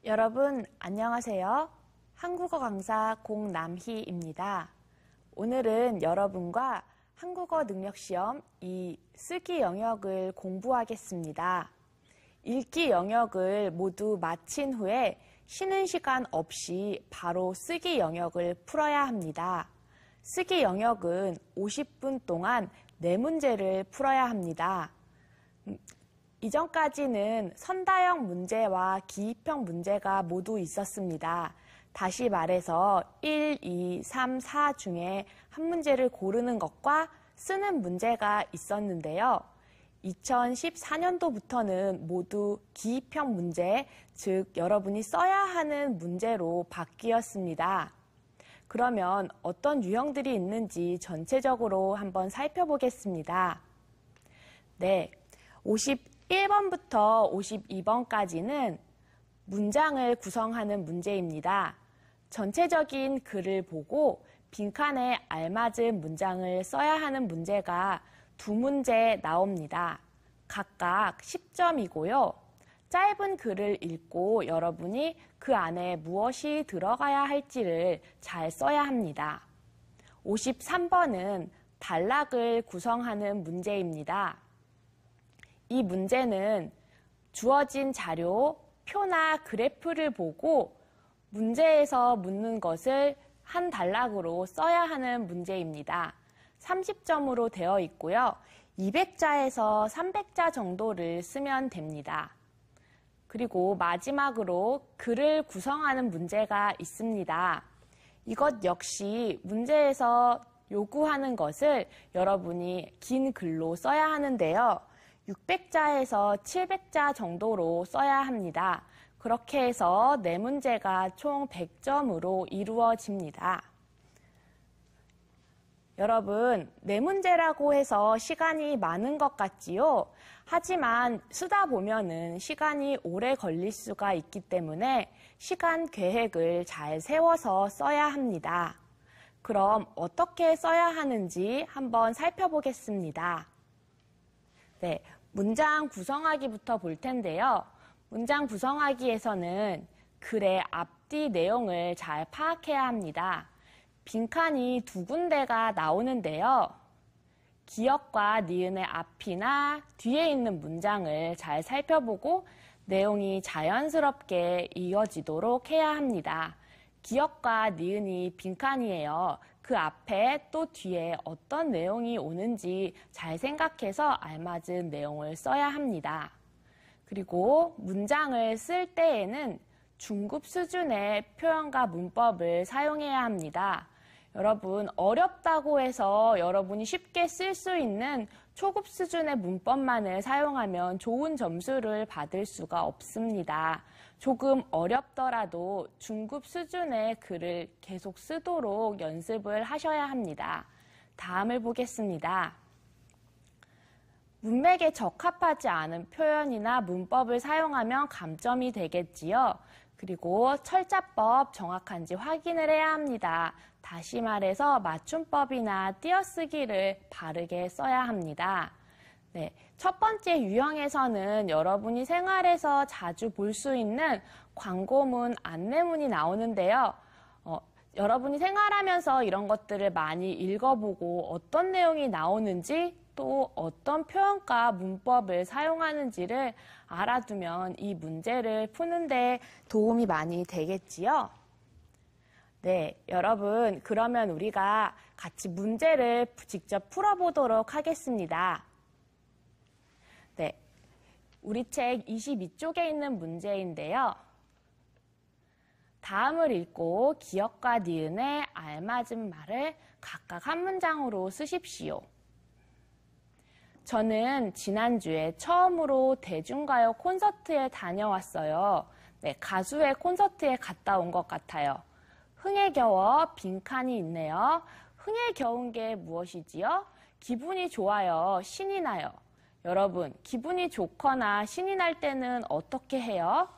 여러분, 안녕하세요. 한국어 강사 공남희입니다. 오늘은 여러분과 한국어 능력시험 이 쓰기 영역을 공부하겠습니다. 읽기 영역을 모두 마친 후에 쉬는 시간 없이 바로 쓰기 영역을 풀어야 합니다. 쓰기 영역은 50분 동안 4문제를 풀어야 합니다. 이전까지는 선다형 문제와 기입형 문제가 모두 있었습니다. 다시 말해서 1, 2, 3, 4 중에 한 문제를 고르는 것과 쓰는 문제가 있었는데요. 2014년도부터는 모두 기입형 문제, 즉 여러분이 써야 하는 문제로 바뀌었습니다. 그러면 어떤 유형들이 있는지 전체적으로 한번 살펴보겠습니다. 네, 51번부터 52번까지는 문장을 구성하는 문제입니다. 전체적인 글을 보고 빈칸에 알맞은 문장을 써야 하는 문제가 2문제 나옵니다. 각각 10점이고요. 짧은 글을 읽고 여러분이 그 안에 무엇이 들어가야 할지를 잘 써야 합니다. 53번은 단락을 구성하는 문제입니다. 이 문제는 주어진 자료, 표나 그래프를 보고 문제에서 묻는 것을 한 단락으로 써야 하는 문제입니다. 30점으로 되어 있고요. 200자에서 300자 정도를 쓰면 됩니다. 그리고 마지막으로 글을 구성하는 문제가 있습니다. 이것 역시 문제에서 요구하는 것을 여러분이 긴 글로 써야 하는데요. 600자에서 700자 정도로 써야 합니다. 그렇게 해서 4문제가 총 100점으로 이루어집니다. 여러분, 4문제라고 해서 시간이 많은 것 같지요? 하지만 쓰다 보면은 시간이 오래 걸릴 수가 있기 때문에 시간 계획을 잘 세워서 써야 합니다. 그럼 어떻게 써야 하는지 한번 살펴보겠습니다. 네, 문장 구성하기부터 볼 텐데요. 문장 구성하기에서는 글의 앞뒤 내용을 잘 파악해야 합니다. 빈칸이 2군데가 나오는데요. 기역과 니은의 앞이나 뒤에 있는 문장을 잘 살펴보고 내용이 자연스럽게 이어지도록 해야 합니다. 기역과 니은이 빈칸이에요. 그 앞에 또 뒤에 어떤 내용이 오는지 잘 생각해서 알맞은 내용을 써야 합니다. 그리고 문장을 쓸 때에는 중급 수준의 표현과 문법을 사용해야 합니다. 여러분, 어렵다고 해서 여러분이 쉽게 쓸 수 있는 초급 수준의 문법만을 사용하면 좋은 점수를 받을 수가 없습니다. 조금 어렵더라도 중급 수준의 글을 계속 쓰도록 연습을 하셔야 합니다. 다음을 보겠습니다. 문맥에 적합하지 않은 표현이나 문법을 사용하면 감점이 되겠지요. 그리고 철자법 정확한지 확인을 해야 합니다. 다시 말해서 맞춤법이나 띄어쓰기를 바르게 써야 합니다. 네, 첫 번째 유형에서는 여러분이 생활에서 자주 볼 수 있는 광고문, 안내문이 나오는데요. 여러분이 생활하면서 이런 것들을 많이 읽어보고 어떤 내용이 나오는지 또 어떤 표현과 문법을 사용하는지를 알아두면 이 문제를 푸는데 도움이 많이 되겠지요. 네, 여러분, 그러면 우리가 같이 문제를 직접 풀어보도록 하겠습니다. 네, 우리 책 22쪽에 있는 문제인데요. 다음을 읽고 기역과 니은에 알맞은 말을 각각 한 문장으로 쓰십시오. 저는 지난주에 처음으로 대중가요 콘서트에 다녀왔어요. 네, 가수의 콘서트에 갔다 온 것 같아요. 흥에 겨워 빈칸이 있네요. 흥에 겨운 게 무엇이지요? 기분이 좋아요. 신이 나요. 여러분, 기분이 좋거나 신이 날 때는 어떻게 해요?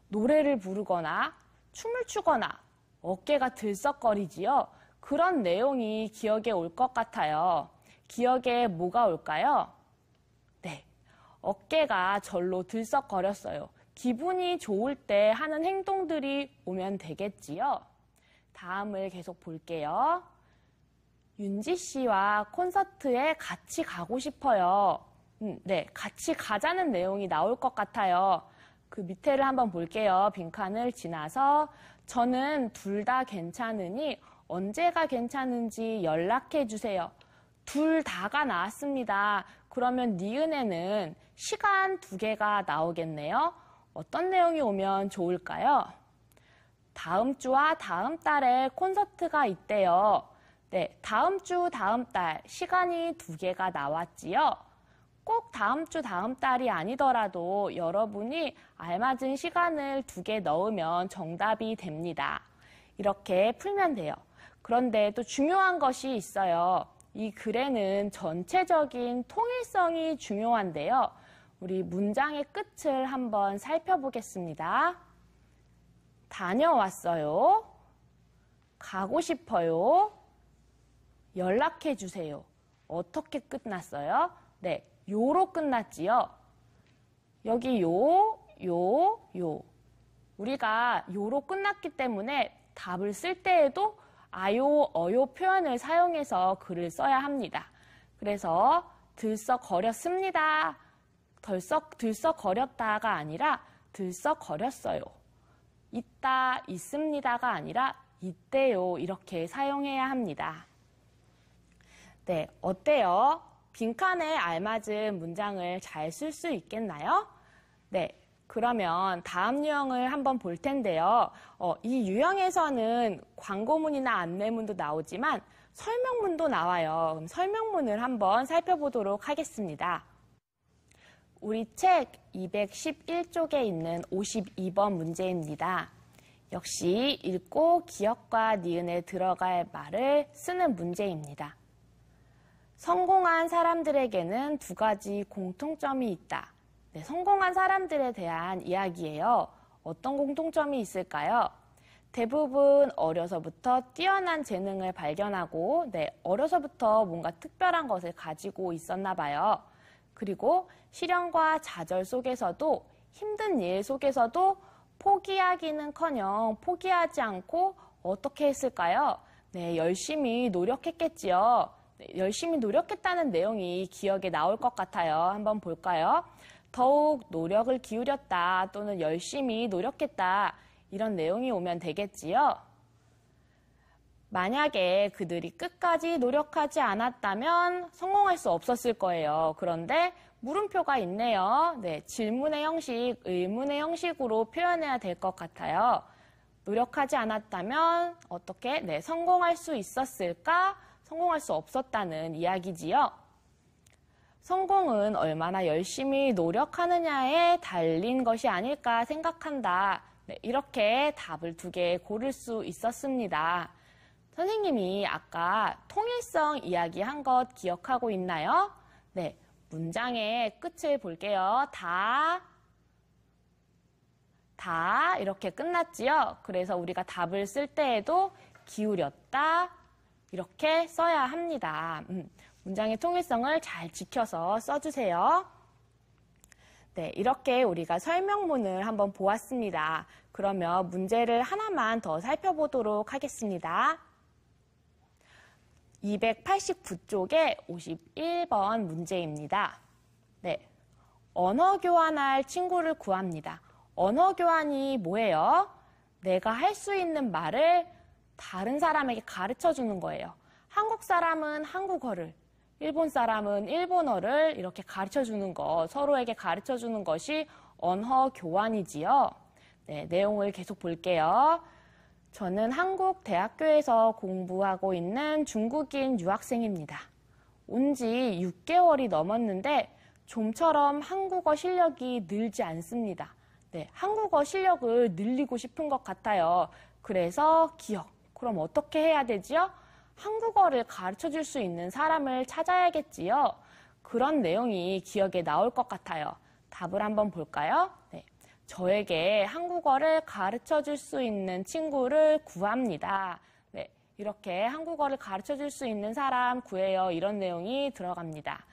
노래를 부르거나 춤을 추거나 어깨가 들썩거리지요? 그런 내용이 기억에 올 것 같아요. 기억에 뭐가 올까요? 네, 어깨가 절로 들썩거렸어요. 기분이 좋을 때 하는 행동들이 오면 되겠지요. 다음을 계속 볼게요. 윤지 씨와 콘서트에 같이 가고 싶어요. 네, 같이 가자는 내용이 나올 것 같아요. 그 밑에를 한번 볼게요. 빈칸을 지나서 저는 둘 다 괜찮으니 언제가 괜찮은지 연락해 주세요. 둘 다가 나왔습니다. 그러면 니은에는 시간 2개가 나오겠네요. 어떤 내용이 오면 좋을까요? 다음 주와 다음 달에 콘서트가 있대요. 네, 다음 주, 다음 달 시간이 2개가 나왔지요. 꼭 다음 주, 다음 달이 아니더라도 여러분이 알맞은 시간을 2개 넣으면 정답이 됩니다. 이렇게 풀면 돼요. 그런데 또 중요한 것이 있어요. 이 글에는 전체적인 통일성이 중요한데요. 우리 문장의 끝을 한번 살펴보겠습니다. 다녀왔어요. 가고 싶어요. 연락해 주세요. 어떻게 끝났어요? 네, 요로 끝났지요. 여기 요. 우리가 요로 끝났기 때문에 답을 쓸 때에도 아요, 어요 표현을 사용해서 글을 써야 합니다. 그래서 들썩거렸습니다. 들썩거렸다가 아니라 들썩거렸어요. 있다, 있습니다가 아니라 있대요. 이렇게 사용해야 합니다. 네, 어때요? 빈칸에 알맞은 문장을 잘 쓸 수 있겠나요? 네, 그러면 다음 유형을 한번 볼 텐데요. 이 유형에서는 광고문이나 안내문도 나오지만 설명문도 나와요. 그럼 설명문을 한번 살펴보도록 하겠습니다. 우리 책 211쪽에 있는 52번 문제입니다. 역시 읽고 기억과 니은에 들어갈 말을 쓰는 문제입니다. 성공한 사람들에게는 2가지 공통점이 있다. 네, 성공한 사람들에 대한 이야기예요. 어떤 공통점이 있을까요? 대부분 어려서부터 뛰어난 재능을 발견하고 어려서부터 뭔가 특별한 것을 가지고 있었나 봐요. 그리고 시련과 좌절 속에서도 힘든 일 속에서도 포기하기는커녕 포기하지 않고 어떻게 했을까요? 네, 열심히 노력했겠지요. 네, 열심히 노력했다는 내용이 기억에 나올 것 같아요. 한번 볼까요? 더욱 노력을 기울였다 또는 열심히 노력했다 이런 내용이 오면 되겠지요. 만약에 그들이 끝까지 노력하지 않았다면 성공할 수 없었을 거예요. 그런데 물음표가 있네요. 네, 질문의 형식, 의문의 형식으로 표현해야 될 것 같아요. 노력하지 않았다면 어떻게 성공할 수 있었을까? 성공할 수 없었다는 이야기지요. 성공은 얼마나 열심히 노력하느냐에 달린 것이 아닐까 생각한다. 네, 이렇게 답을 2개 고를 수 있었습니다. 선생님이 아까 통일성 이야기한 것 기억하고 있나요? 네, 문장의 끝을 볼게요. 다 이렇게 끝났지요. 그래서 우리가 답을 쓸 때에도 기울였다 이렇게 써야 합니다. 문장의 통일성을 잘 지켜서 써주세요. 네, 이렇게 우리가 설명문을 한번 보았습니다. 그러면 문제를 하나만 더 살펴보도록 하겠습니다. 289쪽에 51번 문제입니다. 네, 언어 교환할 친구를 구합니다. 언어 교환이 뭐예요? 내가 할 수 있는 말을 다른 사람에게 가르쳐 주는 거예요. 한국 사람은 한국어를, 일본 사람은 일본어를 이렇게 가르쳐 주는 것, 서로에게 가르쳐 주는 것이 언어 교환이지요. 네, 내용을 계속 볼게요. 저는 한국 대학교에서 공부하고 있는 중국인 유학생입니다. 온 지 6개월이 넘었는데 좀처럼 한국어 실력이 늘지 않습니다. 네, 한국어 실력을 늘리고 싶은 것 같아요. 그래서 기억. 그럼 어떻게 해야 되지요? 한국어를 가르쳐 줄 수 있는 사람을 찾아야겠지요. 그런 내용이 기억에 나올 것 같아요. 답을 한번 볼까요? 네. 저에게 한국어를 가르쳐 줄 수 있는 친구를 구합니다. 네, 이렇게 한국어를 가르쳐 줄 수 있는 사람 구해요. 이런 내용이 들어갑니다.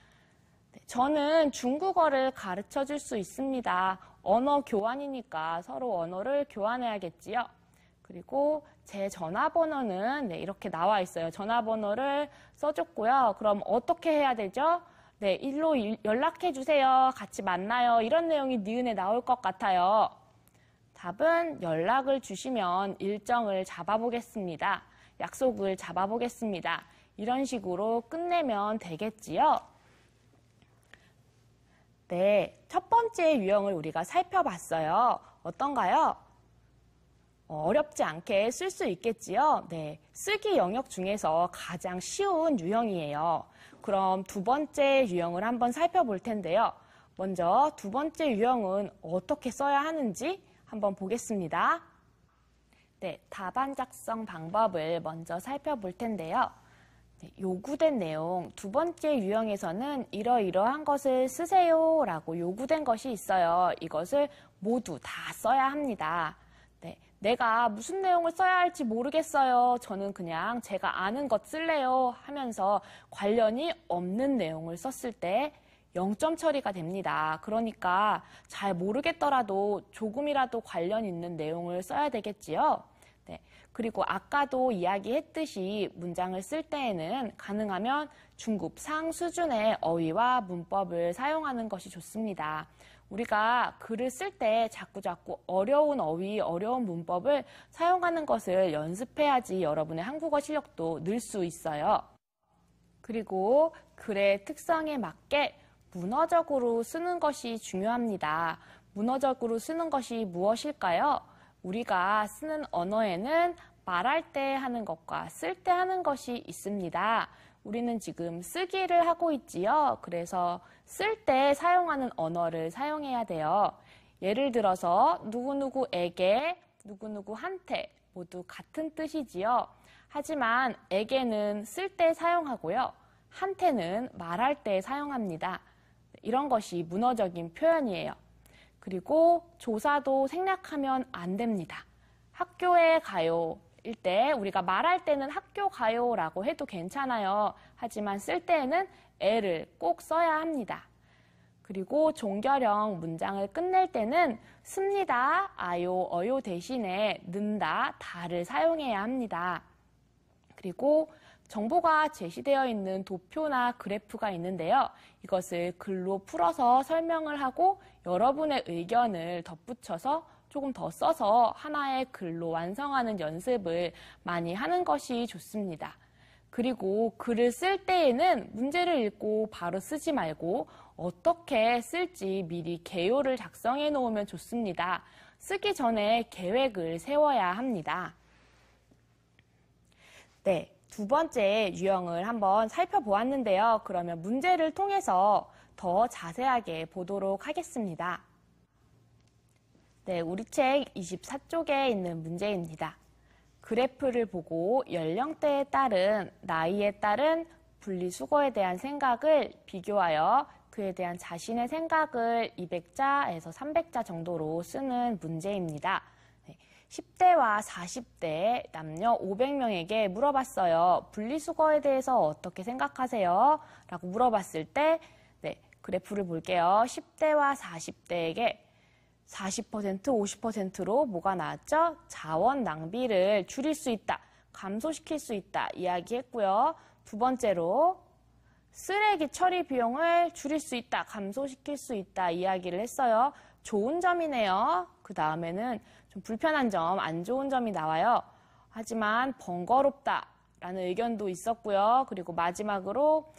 네, 저는 중국어를 가르쳐 줄 수 있습니다. 언어 교환이니까 서로 언어를 교환해야겠지요. 그리고 제 전화번호는 이렇게 나와 있어요. 전화번호를 써줬고요. 그럼 어떻게 해야 되죠? 네, 일로 연락해 주세요. 같이 만나요. 이런 내용이 니은에 나올 것 같아요. 답은 연락을 주시면 일정을 잡아보겠습니다. 약속을 잡아보겠습니다. 이런 식으로 끝내면 되겠지요. 네, 첫 번째 유형을 우리가 살펴봤어요. 어떤가요? 어렵지 않게 쓸 수 있겠지요? 네, 쓰기 영역 중에서 가장 쉬운 유형이에요. 그럼 두 번째 유형을 한번 살펴볼 텐데요. 먼저 두 번째 유형은 어떻게 써야 하는지 한번 보겠습니다. 네, 답안 작성 방법을 먼저 살펴볼 텐데요. 네, 요구된 내용, 두 번째 유형에서는 이러이러한 것을 쓰세요 라고 요구된 것이 있어요. 이것을 모두 다 써야 합니다. 네, 내가 무슨 내용을 써야 할지 모르겠어요. 저는 그냥 제가 아는 것 쓸래요 하면서 관련이 없는 내용을 썼을 때 0점 처리가 됩니다. 그러니까 잘 모르겠더라도 조금이라도 관련 있는 내용을 써야 되겠지요. 네, 그리고 아까도 이야기했듯이 문장을 쓸 때에는 가능하면 중급상 수준의 어휘와 문법을 사용하는 것이 좋습니다. 우리가 글을 쓸 때 자꾸자꾸 어려운 어휘, 어려운 문법을 사용하는 것을 연습해야지 여러분의 한국어 실력도 늘 수 있어요. 그리고 글의 특성에 맞게 문어적으로 쓰는 것이 중요합니다. 문어적으로 쓰는 것이 무엇일까요? 우리가 쓰는 언어에는 말할 때 하는 것과 쓸 때 하는 것이 있습니다. 우리는 지금 쓰기를 하고 있지요. 그래서 쓸 때 사용하는 언어를 사용해야 돼요. 예를 들어서 누구누구에게, 누구누구한테 모두 같은 뜻이지요. 하지만 에게는 쓸 때 사용하고요. 한테는 말할 때 사용합니다. 이런 것이 문어적인 표현이에요. 그리고 조사도 생략하면 안 됩니다. 학교에 가요. 일 때 우리가 말할 때는 학교 가요라고 해도 괜찮아요. 하지만 쓸 때에는 에를 꼭 써야 합니다. 그리고 종결형 문장을 끝낼 때는 습니다, 아요, 어요 대신에 는다, 다를 사용해야 합니다. 그리고 정보가 제시되어 있는 도표나 그래프가 있는데요. 이것을 글로 풀어서 설명을 하고 여러분의 의견을 덧붙여서 조금 더 써서 하나의 글로 완성하는 연습을 많이 하는 것이 좋습니다. 그리고 글을 쓸 때에는 문제를 읽고 바로 쓰지 말고 어떻게 쓸지 미리 개요를 작성해 놓으면 좋습니다. 쓰기 전에 계획을 세워야 합니다. 네, 두 번째 유형을 한번 살펴보았는데요. 그러면 문제를 통해서 더 자세하게 보도록 하겠습니다. 네, 우리 책 24쪽에 있는 문제입니다. 그래프를 보고 연령대에 따른, 나이에 따른 분리수거에 대한 생각을 비교하여 그에 대한 자신의 생각을 200자에서 300자 정도로 쓰는 문제입니다. 10대와 40대 남녀 500명에게 물어봤어요. 분리수거에 대해서 어떻게 생각하세요? 라고 물어봤을 때 그래프를 볼게요. 10대와 40대에게 40%, 50%로 뭐가 나왔죠? 자원 낭비를 줄일 수 있다, 감소시킬 수 있다 이야기했고요. 두 번째로 쓰레기 처리 비용을 줄일 수 있다, 감소시킬 수 있다 이야기를 했어요. 좋은 점이네요. 그 다음에는 좀 불편한 점, 안 좋은 점이 나와요. 하지만 번거롭다라는 의견도 있었고요. 그리고 마지막으로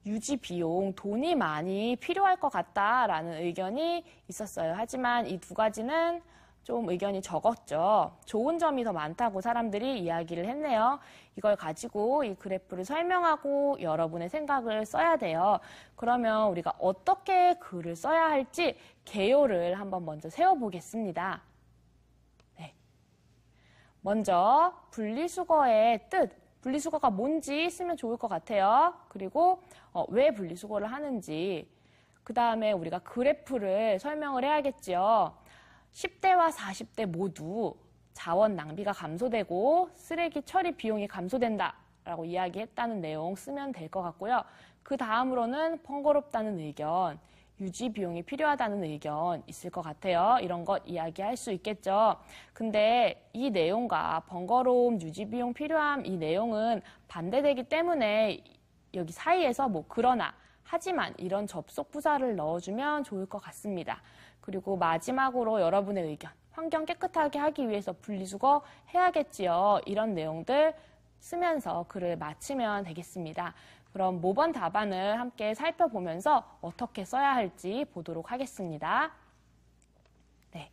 유지 비용, 돈이 많이 필요할 것 같다라는 의견이 있었어요. 하지만 이 두 가지는 좀 의견이 적었죠. 좋은 점이 더 많다고 사람들이 이야기를 했네요. 이걸 가지고 이 그래프를 설명하고 여러분의 생각을 써야 돼요. 그러면 우리가 어떻게 글을 써야 할지 개요를 한번 먼저 세워보겠습니다. 네. 먼저 분리수거의 뜻, 분리수거가 뭔지 쓰면 좋을 것 같아요. 그리고 왜 분리수거를 하는지, 그 다음에 우리가 그래프를 설명을 해야겠죠. 10대와 40대 모두 자원 낭비가 감소되고 쓰레기 처리 비용이 감소된다라고 이야기했다는 내용 쓰면 될 것 같고요. 그 다음으로는 번거롭다는 의견, 유지 비용이 필요하다는 의견 있을 것 같아요. 이런 것 이야기할 수 있겠죠. 근데 이 내용과 번거로움, 유지 비용 필요함 이 내용은 반대되기 때문에 여기 사이에서 뭐 그러나, 하지만 이런 접속 부사를 넣어주면 좋을 것 같습니다. 그리고 마지막으로 여러분의 의견, 환경 깨끗하게 하기 위해서 분리수거 해야겠지요. 이런 내용들 쓰면서 글을 마치면 되겠습니다. 그럼 모번 답안을 함께 살펴보면서 어떻게 써야 할지 보도록 하겠습니다. 네.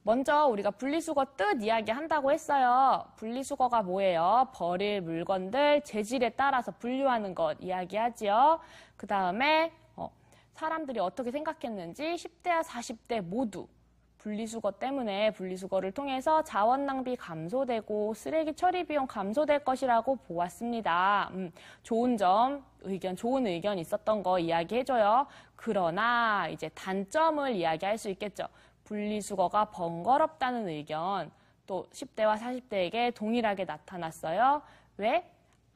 먼저 우리가 분리수거 뜻 이야기 한다고 했어요. 분리수거가 뭐예요? 버릴 물건들 재질에 따라서 분류하는 것 이야기하지요. 그 다음에 사람들이 어떻게 생각했는지 10대와 40대 모두 분리수거 때문에 분리수거를 통해서 자원 낭비 감소되고 쓰레기 처리 비용 감소될 것이라고 보았습니다. 좋은 점, 좋은 의견 있었던 거 이야기해줘요. 그러나 이제 단점을 이야기할 수 있겠죠. 분리수거가 번거롭다는 의견, 또 10대와 40대에게 동일하게 나타났어요. 왜?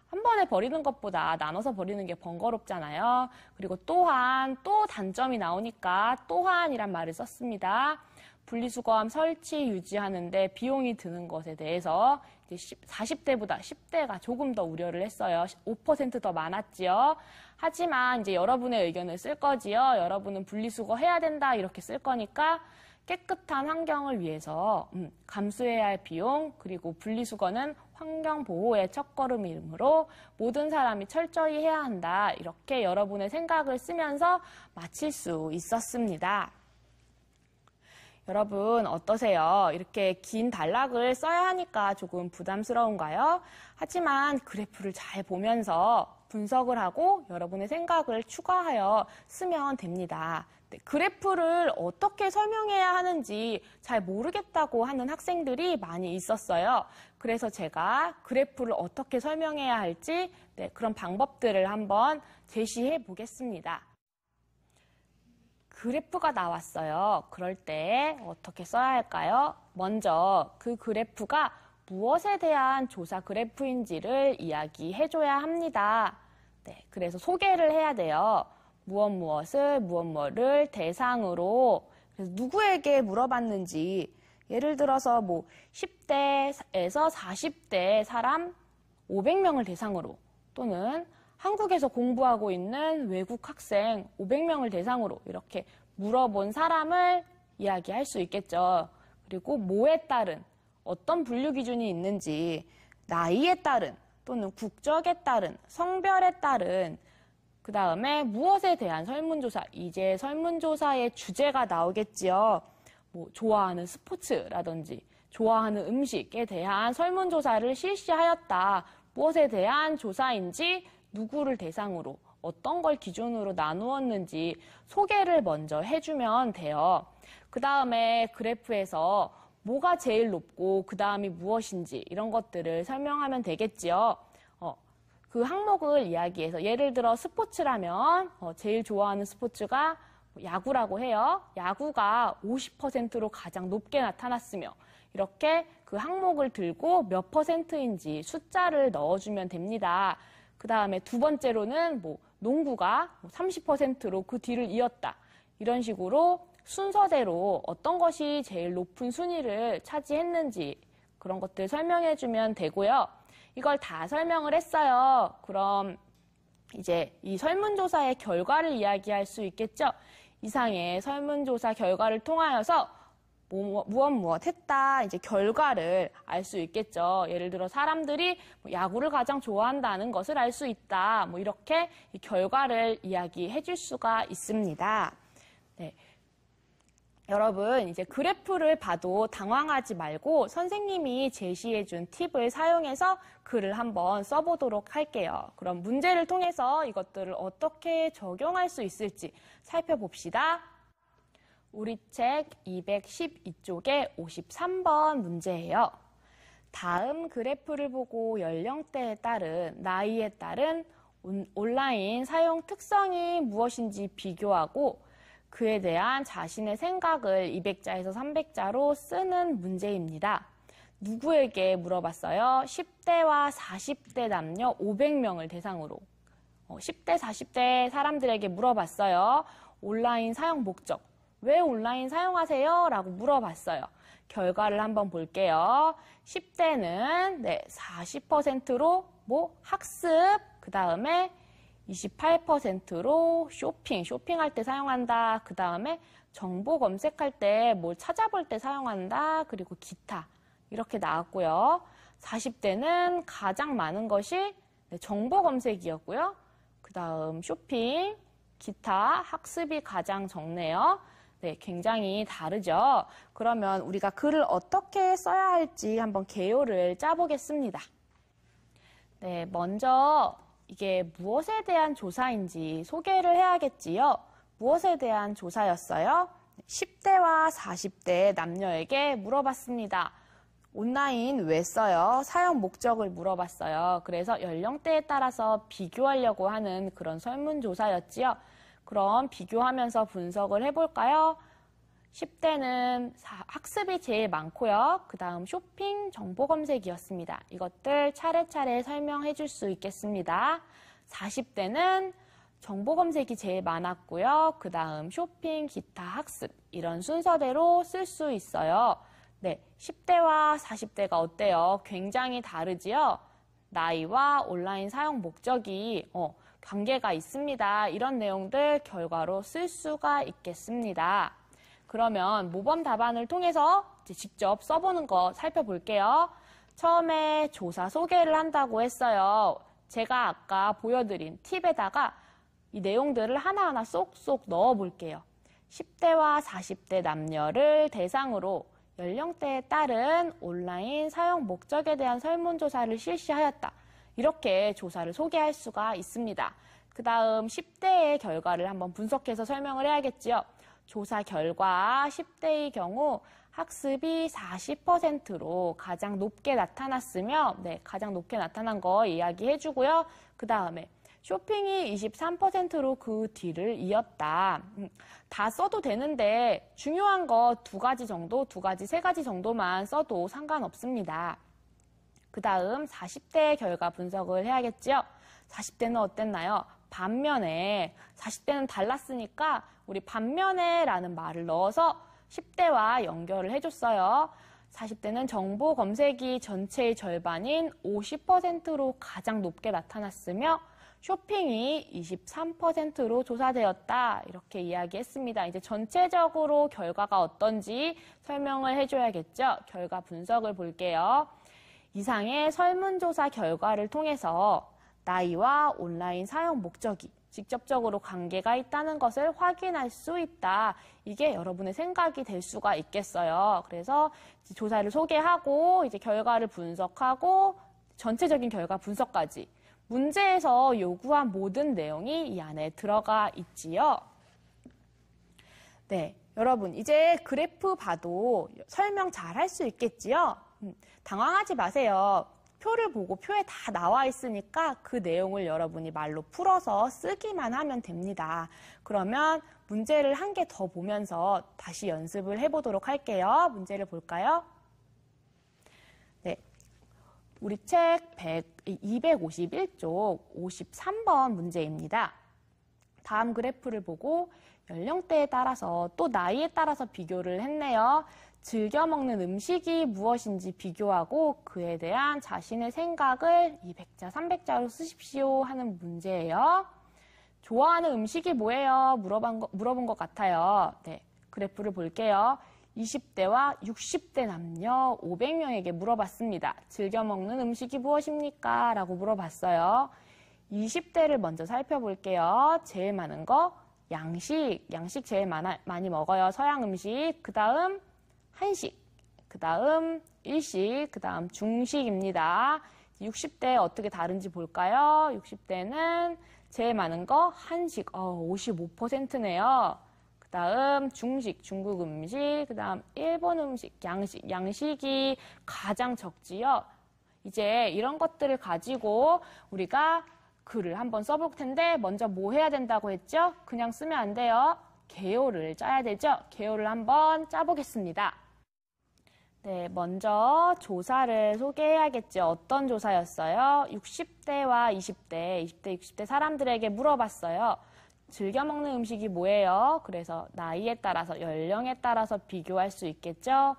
한 번에 버리는 것보다 나눠서 버리는 게 번거롭잖아요. 그리고 또한 또 단점이 나오니까 또한이란 말을 썼습니다. 분리수거함 설치 유지하는데 비용이 드는 것에 대해서 이제 40대보다 10대가 조금 더 우려를 했어요. 5% 더 많았지요. 하지만 이제 여러분의 의견을 쓸 거지요. 여러분은 분리수거 해야 된다 이렇게 쓸 거니까 깨끗한 환경을 위해서 감수해야 할 비용, 그리고 분리수거는 환경보호의 첫걸음이므로 모든 사람이 철저히 해야 한다. 이렇게 여러분의 생각을 쓰면서 마칠 수 있었습니다. 여러분 어떠세요? 이렇게 긴 단락을 써야 하니까 조금 부담스러운가요? 하지만 그래프를 잘 보면서 분석을 하고 여러분의 생각을 추가하여 쓰면 됩니다. 네, 그래프를 어떻게 설명해야 하는지 잘 모르겠다고 하는 학생들이 많이 있었어요. 그래서 제가 그래프를 어떻게 설명해야 할지 그런 방법들을 한번 제시해 보겠습니다. 그래프가 나왔어요. 그럴 때 어떻게 써야 할까요? 먼저 그 그래프가 무엇에 대한 조사 그래프인지를 이야기해줘야 합니다. 네, 그래서 소개를 해야 돼요. 무엇을 무엇을 대상으로 그래서 누구에게 물어봤는지 예를 들어서 뭐 10대에서 40대 사람 500명을 대상으로 또는 한국에서 공부하고 있는 외국 학생 500명을 대상으로 이렇게 물어본 사람을 이야기할 수 있겠죠. 그리고 뭐에 따른 어떤 분류 기준이 있는지 나이에 따른 또는 국적에 따른 성별에 따른 그 다음에 무엇에 대한 설문조사, 이제 설문조사의 주제가 나오겠지요. 뭐 좋아하는 스포츠라든지 좋아하는 음식에 대한 설문조사를 실시하였다. 무엇에 대한 조사인지 누구를 대상으로 어떤 걸 기준으로 나누었는지 소개를 먼저 해주면 돼요. 그 다음에 그래프에서 뭐가 제일 높고 그 다음이 무엇인지 이런 것들을 설명하면 되겠지요. 그 항목을 이야기해서 예를 들어 스포츠라면 제일 좋아하는 스포츠가 야구라고 해요. 야구가 50%로 가장 높게 나타났으며 이렇게 그 항목을 들고 몇 %인지 숫자를 넣어주면 됩니다. 그 다음에 두 번째로는 뭐 농구가 30%로 그 뒤를 이었다. 이런 식으로 순서대로 어떤 것이 제일 높은 순위를 차지했는지 그런 것들 설명해주면 되고요. 이걸 다 설명을 했어요. 그럼 이제 이 설문조사의 결과를 이야기할 수 있겠죠. 이상의 설문조사 결과를 통하여서 무엇 했다 이제 결과를 알 수 있겠죠. 예를 들어 사람들이 야구를 가장 좋아한다는 것을 알 수 있다. 뭐 이렇게 이 결과를 이야기해 줄 수가 있습니다. 네. 여러분 이제 그래프를 봐도 당황하지 말고 선생님이 제시해 준 팁을 사용해서 글을 한번 써보도록 할게요. 그럼 문제를 통해서 이것들을 어떻게 적용할 수 있을지 살펴봅시다. 우리 책 212쪽에 53번 문제예요. 다음 그래프를 보고 연령대에 따른 나이에 따른 온라인 사용 특성이 무엇인지 비교하고 그에 대한 자신의 생각을 200자에서 300자로 쓰는 문제입니다. 누구에게 물어봤어요? 10대와 40대 남녀 500명을 대상으로. 10대, 40대 사람들에게 물어봤어요. 온라인 사용 목적. 왜 온라인 사용하세요? 라고 물어봤어요. 결과를 한번 볼게요. 10대는 40%로 학습, 그 다음에 28%로 쇼핑할 때 사용한다. 그 다음에 정보 검색할 때 뭘 찾아볼 때 사용한다. 그리고 기타. 이렇게 나왔고요. 40대는 가장 많은 것이 정보 검색이었고요. 그 다음 쇼핑, 기타, 학습이 가장 적네요. 네, 굉장히 다르죠. 그러면 우리가 글을 어떻게 써야 할지 한번 개요를 짜보겠습니다. 네, 먼저 이게 무엇에 대한 조사인지 소개를 해야겠지요. 무엇에 대한 조사였어요? 10대와 40대 남녀에게 물어봤습니다. 온라인 왜 써요? 사용 목적을 물어봤어요. 그래서 연령대에 따라서 비교하려고 하는 그런 설문조사였지요. 그럼 비교하면서 분석을 해볼까요? 10대는 학습이 제일 많고요. 그 다음 쇼핑, 정보 검색이었습니다. 이것들 차례차례 설명해 줄 수 있겠습니다. 40대는 정보 검색이 제일 많았고요. 그 다음 쇼핑, 기타, 학습 이런 순서대로 쓸 수 있어요. 네, 10대와 40대가 어때요? 굉장히 다르지요? 나이와 온라인 사용 목적이 관계가 있습니다. 이런 내용들 결과로 쓸 수가 있겠습니다. 그러면 모범 답안을 통해서 직접 써보는 거 살펴볼게요. 처음에 조사 소개를 한다고 했어요. 제가 아까 보여드린 팁에다가 이 내용들을 하나하나 쏙쏙 넣어볼게요. 10대와 40대 남녀를 대상으로 연령대에 따른 온라인 사용 목적에 대한 설문조사를 실시하였다. 이렇게 조사를 소개할 수가 있습니다. 그 다음 10대의 결과를 한번 분석해서 설명을 해야겠지요. 조사 결과 10대의 경우 학습이 40%로 가장 높게 나타났으며 가장 높게 나타난 거 이야기해주고요. 그 다음에 쇼핑이 23%로 그 뒤를 이었다. 다 써도 되는데 중요한 거 두 가지 정도, 세 가지 정도만 써도 상관없습니다. 그 다음 40대의 결과 분석을 해야겠지요. 40대는 어땠나요? 반면에 40대는 달랐으니까 우리 반면에 라는 말을 넣어서 10대와 연결을 해줬어요. 40대는 정보 검색이 전체의 절반인 50%로 가장 높게 나타났으며 쇼핑이 23%로 조사되었다. 이렇게 이야기했습니다. 이제 전체적으로 결과가 어떤지 설명을 해줘야겠죠. 결과 분석을 볼게요. 이상의 설문조사 결과를 통해서 나이와 온라인 사용 목적이 직접적으로 관계가 있다는 것을 확인할 수 있다. 이게 여러분의 생각이 될 수가 있겠어요. 그래서 조사를 소개하고 이제 결과를 분석하고 전체적인 결과 분석까지 문제에서 요구한 모든 내용이 이 안에 들어가 있지요. 네, 여러분 이제 그래프 봐도 설명 잘 할 수 있겠지요? 당황하지 마세요. 표를 보고 표에 다 나와 있으니까 그 내용을 여러분이 말로 풀어서 쓰기만 하면 됩니다. 그러면 문제를 한 개 더 보면서 다시 연습을 해보도록 할게요. 문제를 볼까요? 네, 우리 책 251쪽 53번 문제입니다. 다음 그래프를 보고 연령대에 따라서 또 나이에 따라서 비교를 했네요. 즐겨 먹는 음식이 무엇인지 비교하고 그에 대한 자신의 생각을 200자, 300자로 쓰십시오 하는 문제예요. 좋아하는 음식이 뭐예요? 물어본 것 같아요. 네, 그래프를 볼게요. 20대와 60대 남녀 500명에게 물어봤습니다. 즐겨 먹는 음식이 무엇입니까? 라고 물어봤어요. 20대를 먼저 살펴볼게요. 제일 많은 거 양식 제일 많이 먹어요. 서양 음식. 그 다음 한식, 그 다음 일식, 그 다음 중식입니다. 60대 어떻게 다른지 볼까요? 60대는 제일 많은 거 한식, 55%네요. 그 다음 중식, 중국 음식, 그 다음 일본 음식, 양식이 가장 적지요. 이제 이런 것들을 가지고 우리가 글을 한번 써볼 텐데 먼저 뭐 해야 된다고 했죠? 그냥 쓰면 안 돼요. 개요를 짜야 되죠? 개요를 한번 짜보겠습니다. 네, 먼저 조사를 소개해야겠죠. 어떤 조사였어요? 60대와 20대, 60대 사람들에게 물어봤어요. 즐겨 먹는 음식이 뭐예요? 그래서 나이에 따라서, 연령에 따라서 비교할 수 있겠죠.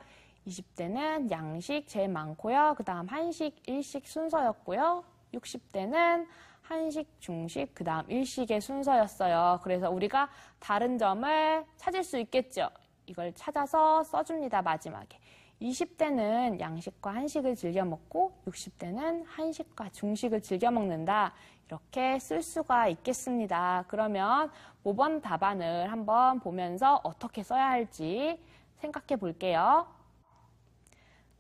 20대는 양식 제일 많고요. 그 다음 한식, 일식 순서였고요. 60대는 한식, 중식, 그 다음 일식의 순서였어요. 그래서 우리가 다른 점을 찾을 수 있겠죠. 이걸 찾아서 써줍니다, 마지막에. 20대는 양식과 한식을 즐겨 먹고 60대는 한식과 중식을 즐겨 먹는다. 이렇게 쓸 수가 있겠습니다. 그러면 5번 답안을 한번 보면서 어떻게 써야 할지 생각해 볼게요.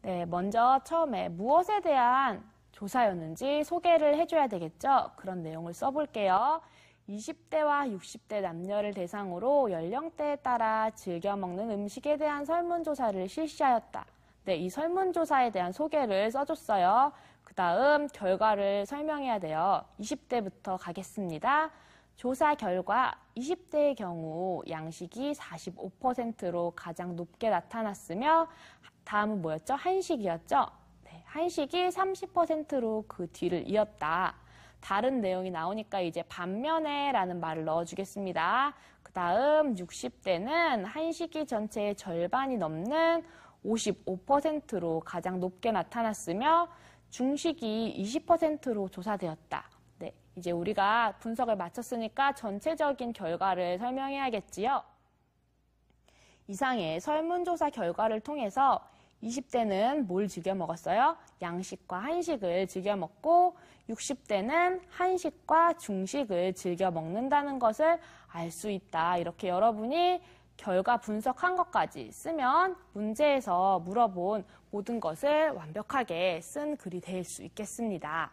네, 먼저 처음에 무엇에 대한 조사였는지 소개를 해줘야 되겠죠? 그런 내용을 써볼게요. 20대와 60대 남녀를 대상으로 연령대에 따라 즐겨 먹는 음식에 대한 설문조사를 실시하였다. 네, 이 설문조사에 대한 소개를 써줬어요. 그 다음 결과를 설명해야 돼요. 20대부터 가겠습니다. 조사 결과 20대의 경우 양식이 45%로 가장 높게 나타났으며 다음은 뭐였죠? 한식이었죠? 네, 한식이 30%로 그 뒤를 이었다. 다른 내용이 나오니까 이제 반면에 라는 말을 넣어주겠습니다. 그 다음 60대는 한식이 전체의 절반이 넘는 55%로 가장 높게 나타났으며 중식이 20%로 조사되었다. 네, 이제 우리가 분석을 마쳤으니까 전체적인 결과를 설명해야겠지요. 이상의 설문조사 결과를 통해서 20대는 뭘 즐겨 먹었어요? 양식과 한식을 즐겨 먹고 60대는 한식과 중식을 즐겨 먹는다는 것을 알 수 있다. 이렇게 여러분이 결과 분석한 것까지 쓰면 문제에서 물어본 모든 것을 완벽하게 쓴 글이 될 수 있겠습니다.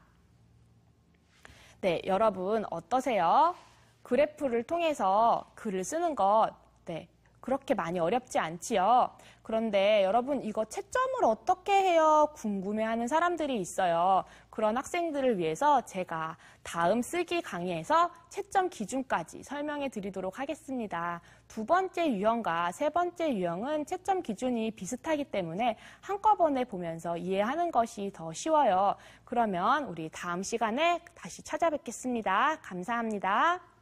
네, 여러분 어떠세요? 그래프를 통해서 글을 쓰는 것, 네, 그렇게 많이 어렵지 않지요. 그런데 여러분 이거 채점을 어떻게 해요? 궁금해하는 사람들이 있어요. 그런 학생들을 위해서 제가 다음 쓰기 강의에서 채점 기준까지 설명해 드리도록 하겠습니다. 두 번째 유형과 세 번째 유형은 채점 기준이 비슷하기 때문에 한꺼번에 보면서 이해하는 것이 더 쉬워요. 그러면 우리 다음 시간에 다시 찾아뵙겠습니다. 감사합니다.